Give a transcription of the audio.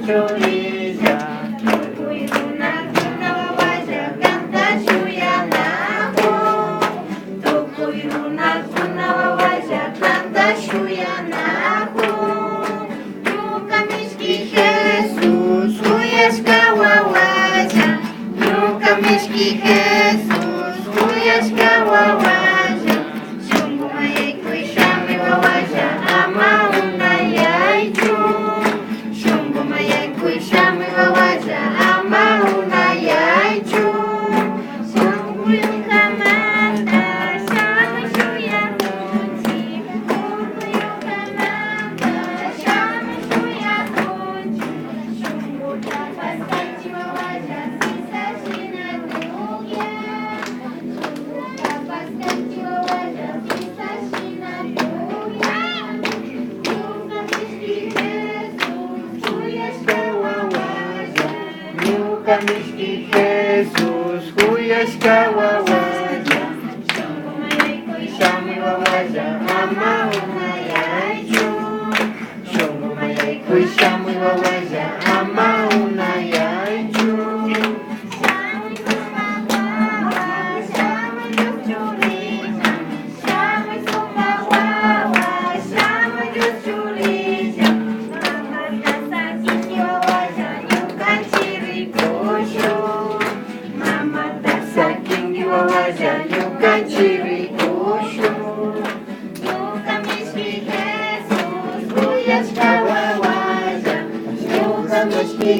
curiga. Tukuy runak nawawaja kanta shuyanahu. Tukuy runak nawawaja kanta shuyanahu. Ñuka mishki Jesus kuyashka wawacha. Ñuka mishki Jesus kuyashka wawacha. Shungu mayaykuy shamuy wawacha ama unayaychu. Shungu mayaykuy shamuy wawacha ama unayaychu. Shungu yukamanta shamuy shuyakunchi. Shungu yukamanta shamuy shuyakunchi. Shungu tapas kanchi wawacha sisa shina tuya. Shungu tapas kanchi wawacha sisa shina tuya. Ñuka mishki Jesus kuyashka wawacha. Ñuka mishki Jesus kuyashka wawacha. Shungu mayaykuy shamuy wawacha ama unayaychu. Shungu mayaykuy shamuy wawacha ama unayaychu. Shamuy sumawawa, shamuy yuschulija. Shamuy sumawawa, shamuy yuschulija. Mamanta sakinki wawacha ñukanchik rikushu. Mamanta sakinki wawacha ñukanchik rikushu. Ñuka mishki Jesus kuyashka wawacha. Ñuka mishki